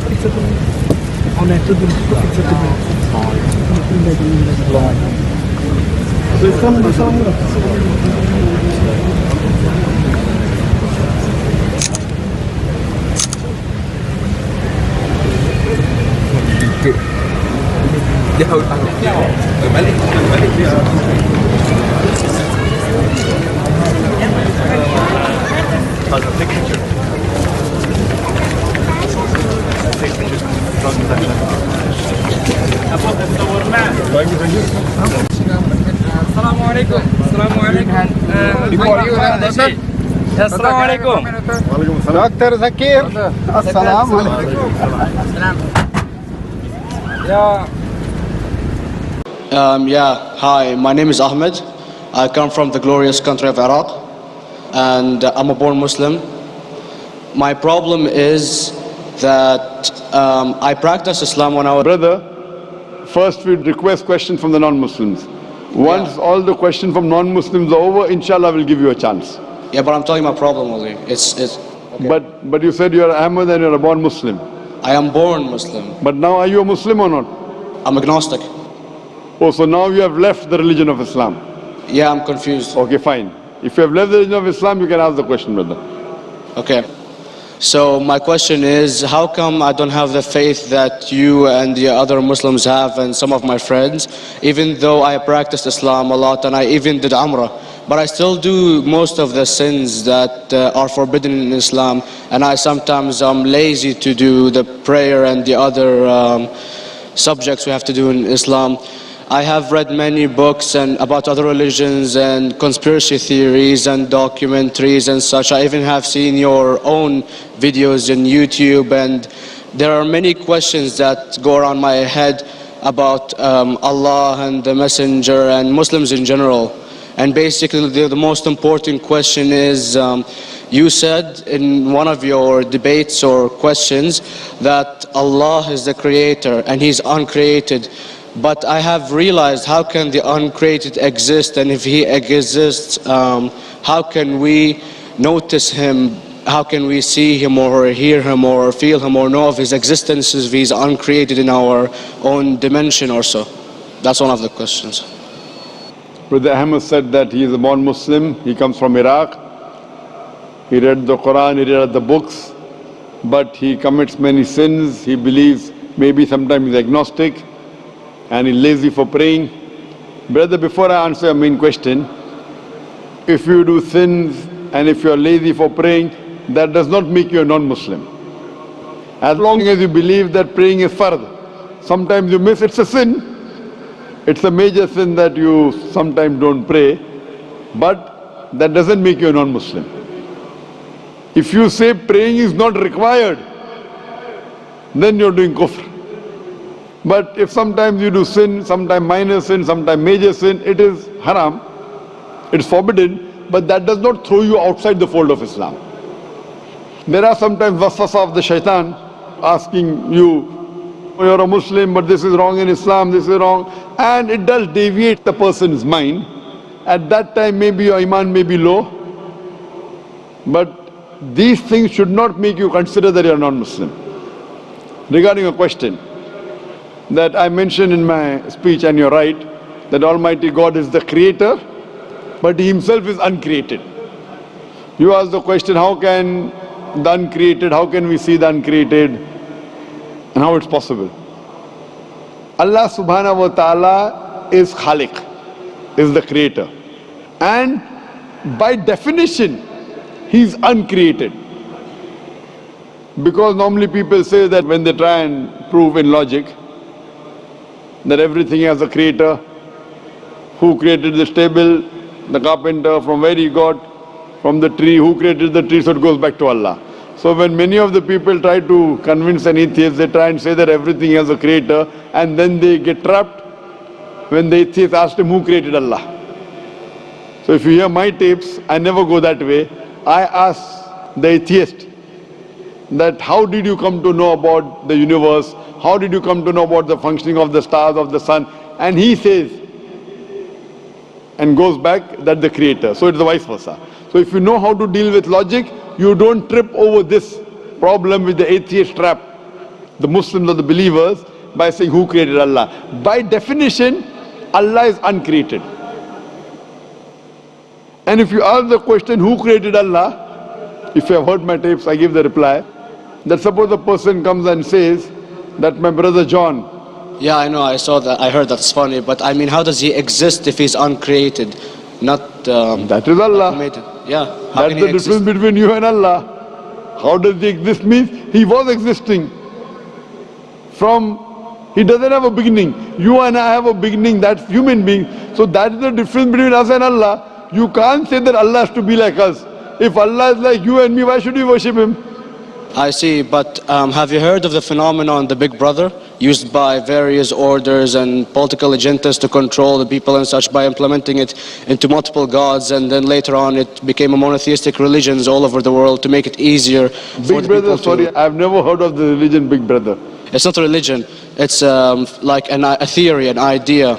On a tout dia haul balik Assalamualaikum. Assalamualaikum. Dr. Zakir. Assalamu alaikum. Hi, my name is Ahmed. I come from the glorious country of Iraq, and I'm a born Muslim. My problem is that I practiced Islam when I was... Brother, first we'd request questions from the non-Muslims. Once all the questions from non-Muslims are over, inshallah we'll give you a chance. Yeah, but I'm telling you my problem only. It's okay. But you said you're Ahmed and you're a born Muslim. I am born Muslim. But now are you a Muslim or not? I'm agnostic. Oh, so now you have left the religion of Islam. Yeah, I'm confused. Okay, fine. If you have left the religion of Islam, you can ask the question, brother. Okay. So my question is, how come I don't have the faith that you and the other Muslims have and some of my friends, even though I practiced Islam a lot and I even did Umrah, but I still do most of the sins that are forbidden in Islam, and I sometimes am lazy to do the prayer and the other subjects we have to do in Islam. I have read many books and about other religions and conspiracy theories and documentaries and such. I even have seen your own videos in YouTube, and there are many questions that go around my head about Allah and the Messenger and Muslims in general. And basically the most important question is, you said in one of your debates or questions that Allah is the creator and He's uncreated. But I have realized, how can the uncreated exist? And if He exists, how can we notice Him? How can we see Him or hear Him or feel Him or know of His existence if He's uncreated in our own dimension or so? That's one of the questions. Brother Ahmed said that he is a born Muslim. He comes from Iraq. He read the Quran, he read the books, but he commits many sins. He believes maybe sometimes he's agnostic and he's lazy for praying. Brother, before I answer your main question, if you do sins and if you're lazy for praying, that does not make you a non-Muslim. As long as you believe that praying is fard, sometimes you miss, it's a sin. It's a major sin that you sometimes don't pray, but that doesn't make you a non-Muslim. If you say praying is not required, then you're doing kufr. But if sometimes you do sin, sometimes minor sin, sometimes major sin, it is haram, it's forbidden, but that does not throw you outside the fold of Islam. There are sometimes waswasa of the shaitan asking you, you're a Muslim, but this is wrong in Islam, this is wrong, and it does deviate the person's mind. At that time maybe your iman may be low, but these things should not make you consider that you're non-Muslim. Regarding a question that I mentioned in my speech, and you're right, that Almighty God is the creator, but He Himself is uncreated. You asked the question, how can the uncreated, how can we see the uncreated? And how it's possible? Allah subhanahu wa ta'ala is Khaliq, is the creator. And by definition, He's uncreated. Because normally people say that when they try and prove in logic that everything has a creator, who created this table, the carpenter, from where he got, from the tree, who created the tree, so it goes back to Allah. So when many of the people try to convince an atheist, they try and say that everything has a creator, and then they get trapped when the atheist asked him who created Allah. So if you hear my tapes, I never go that way. I ask the atheist that how did you come to know about the universe? How did you come to know about the functioning of the stars, of the sun? And he says, and goes back, that the creator. So it's the vice versa. So if you know how to deal with logic, you don't trip over this problem with the atheist trap. the Muslims or the believers, by saying who created Allah. By definition, Allah is uncreated. And if you ask the question, who created Allah? If you have heard my tapes, I give the reply. That suppose a person comes and says that my brother John. Yeah, I know, I saw that, I heard that's funny, but I mean, how does he exist if he's uncreated? Not that is Allah. Yeah. That's the difference between you and Allah. How does he exist means he was existing. He doesn't have a beginning. You and I have a beginning, that's human being. So that is the difference between us and Allah. You can't say that Allah has to be like us. If Allah is like you and me, why should we worship Him? I see, but have you heard of the phenomenon, the Big Brother, used by various orders and political agendas to control the people and such by implementing it into multiple gods, and then later on it became a monotheistic religions all over the world to make it easier for Big Brother, sorry, I've never heard of the religion Big Brother. It's not a religion, it's like a theory, an idea,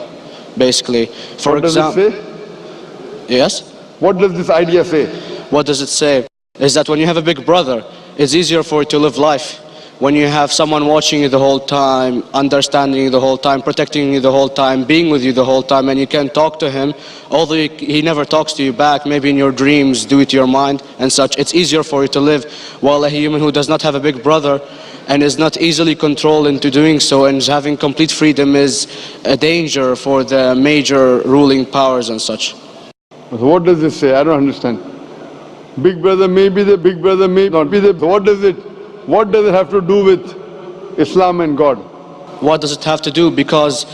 basically. What does it say? Yes? What does this idea say? What does it say? Is that when you have a big brother, it's easier for you to live life. When you have someone watching you the whole time, understanding you the whole time, protecting you the whole time, being with you the whole time, and you can talk to him, although he never talks to you back, maybe in your dreams, do it to your mind and such, it's easier for you to live. While a human who does not have a big brother and is not easily controlled into doing so and is having complete freedom is a danger for the major ruling powers and such. So what does this say? I don't understand. Big brother may be the big brother may not be the. What does it have to do with Islam and God? What does it have to do? Because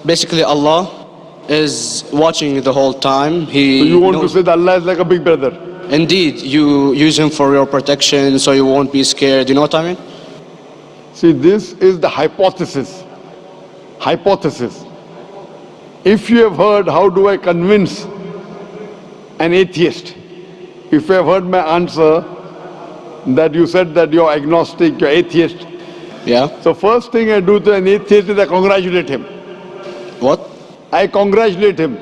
basically Allah is watching you the whole time. So you want knows. to say that Allah is like a big brother? Indeed, you use Him for your protection so you won't be scared. You know what I mean? See, this is the hypothesis. Hypothesis. If you have heard, how do I convince an atheist? If you have heard my answer, that you said that you're agnostic, you're atheist. Yeah. So first thing I do to an atheist is I congratulate him. What? I congratulate him.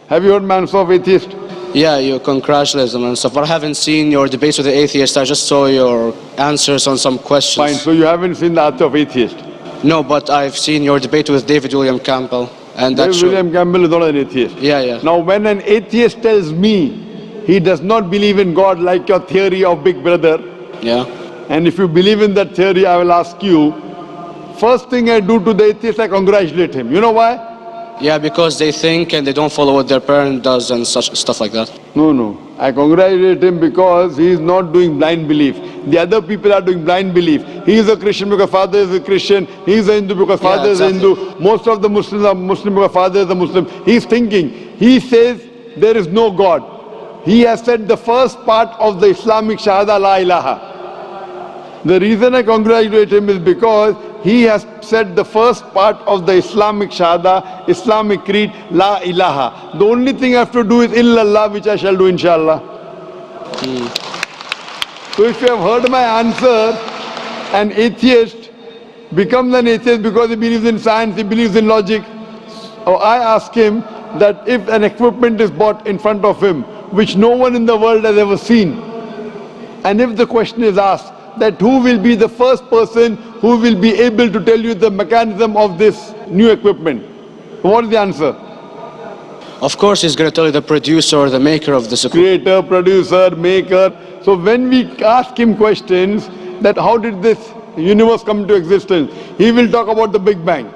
Have you heard my answer of atheist? Yeah, you congratulate them and stuff. But I haven't seen your debates with the atheist. I just saw your answers on some questions. Fine, so you haven't seen the answer of atheist? No, but I've seen your debate with David William Campbell. And that's William Campbell is not an atheist. Yeah, yeah. Now when an atheist tells me he does not believe in God like your theory of Big Brother, yeah, and if you believe in that theory, I will ask you, first thing I do to the atheist, I congratulate him. You know why? Yeah, because they think and they don't follow what their parent does and such stuff like that. No. I congratulate him because he is not doing blind belief. The other people are doing blind belief. He is a Christian because father is a Christian. He is a Hindu because father is a Hindu. Most of the Muslims are Muslim because father is a Muslim. He is thinking. He says there is no God. He has said the first part of the Islamic Shahada, La ilaha. The reason I congratulate him is because he has said the first part of the Islamic Shahada, Islamic Creed, La ilaha. The only thing I have to do is illallah, which I shall do inshallah. So if you have heard my answer, an atheist becomes an atheist because he believes in science, he believes in logic. Or I ask him that if an equipment is bought in front of him, which no one in the world has ever seen, and if the question is asked, that who will be the first person who will be able to tell you the mechanism of this new equipment? What is the answer? Of course he's going to tell you the producer or the maker of this equipment. Creator, producer, maker. So when we ask him questions that how did this universe come into existence, he will talk about the Big Bang.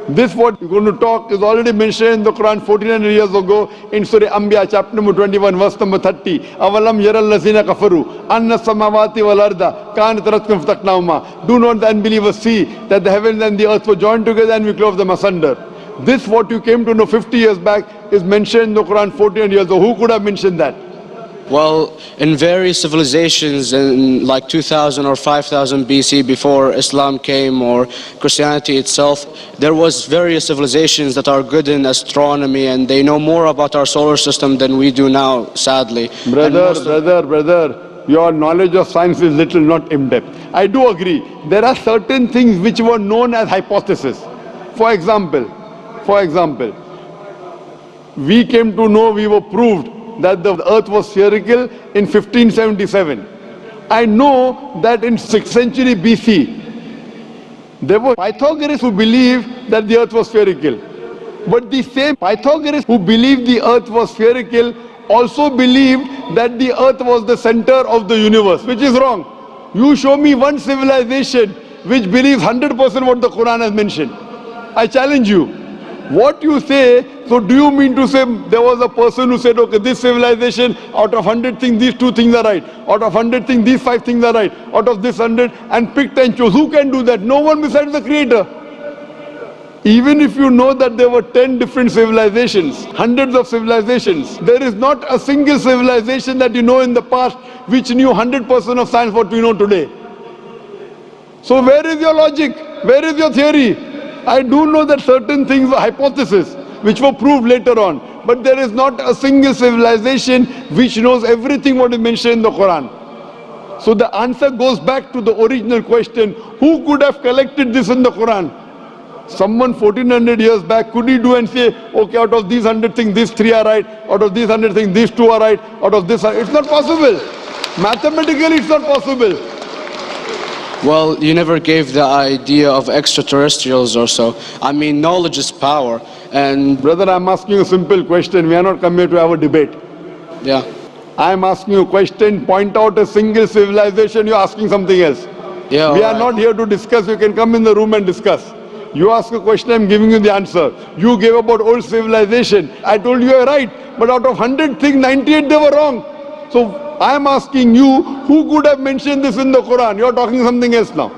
This what we're going to talk is already mentioned in the Quran 1400 years ago in Surah Anbiya chapter number 21 verse number 30. Avalam yaral lazina kafaru anna samawati wal arda kanat ratkum fataknahuma. Do not the unbelievers see that the heavens and the earth were joined together and we clove them asunder. This what you came to know 50 years back is mentioned in the Quran 1400 years ago. Who could have mentioned that? Well, in various civilizations in like 2000 or 5000 BC before Islam came or Christianity itself, there was various civilizations that are good in astronomy and they know more about our solar system than we do now, sadly. Brother, your knowledge of science is little, not in-depth. I do agree. There are certain things which were known as hypotheses. For example, we came to know, we were proved that the earth was spherical in 1577. I know that in 6th century BC, there were Pythagoreans who believed that the earth was spherical. But the same Pythagoreans who believed the earth was spherical also believed that the earth was the center of the universe, which is wrong. You show me one civilization which believes 100% what the Quran has mentioned. I challenge you. What you say, so do you mean to say there was a person who said, okay, this civilization, out of 100 things, these 2 things are right. Out of 100 things, these 5 things are right. Out of this 100, and picked and chose. Who can do that? No one besides the Creator. Even if you know that there were 10 different civilizations, hundreds of civilizations, there is not a single civilization that you know in the past which knew 100% of science what we know today. So where is your logic? Where is your theory? I do know that certain things were hypotheses which were proved later on, but there is not a single civilization which knows everything what is mentioned in the Quran. So the answer goes back to the original question, who could have collected this in the Quran? Someone 1400 years back, could he do and say, okay, out of these 100 things, these 3 are right, out of these 100 things, these 2 are right, out of this, it's not possible. Mathematically, it's not possible. Well, you never gave the idea of extraterrestrials or so. I mean, knowledge is power. And brother, I'm asking you a simple question. We are not come here to have a debate. yeah. I'm asking you a question. Point out a single civilization. You're asking something else. Yeah. We are not here to discuss. You can come in the room and discuss. You ask a question, I'm giving you the answer. You gave about old civilization. I told you you're right. But out of 100 things, 98 they were wrong. So I'm asking you, who could have mentioned this in the Quran? You're talking something else now.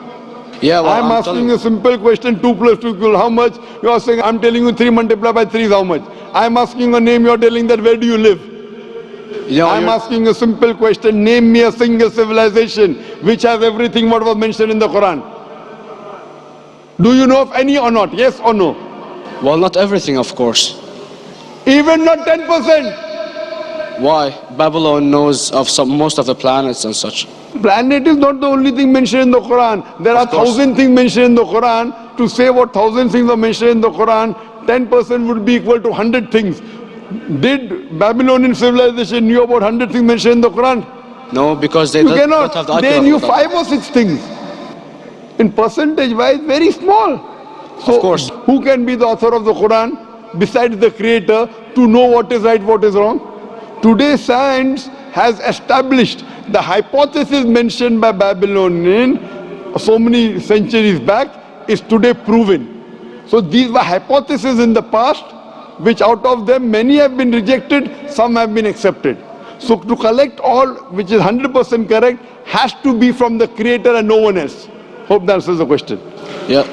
Yeah, well, I'm asking you a simple question, 2 plus 2 equal how much? You're saying, I'm telling you 3 multiplied by 3 is how much? I'm asking a name, you're telling that where do you live? I'm asking a simple question, name me a single civilization which has everything what was mentioned in the Quran. Do you know of any or not? Yes or no? Well, not everything, of course. Even not 10%. Why? Babylon knows of most of the planets and such. Planet is not the only thing mentioned in the Quran. There are 1,000 things mentioned in the Quran. To say what 1,000 things are mentioned in the Quran, 10% would be equal to 100 things. Did Babylonian civilization knew about 100 things mentioned in the Quran? No, because they don't have the They knew 5 or 6 things. In percentage wise, very small. So, of course. Who can be the author of the Quran besides the Creator to know what is right, what is wrong? Today science has established the hypothesis mentioned by Babylonian so many centuries back is today proven. So these were hypotheses in the past, which out of them many have been rejected, some have been accepted. So to collect all which is 100% correct has to be from the Creator and no one else. Hope that answers the question. Yeah.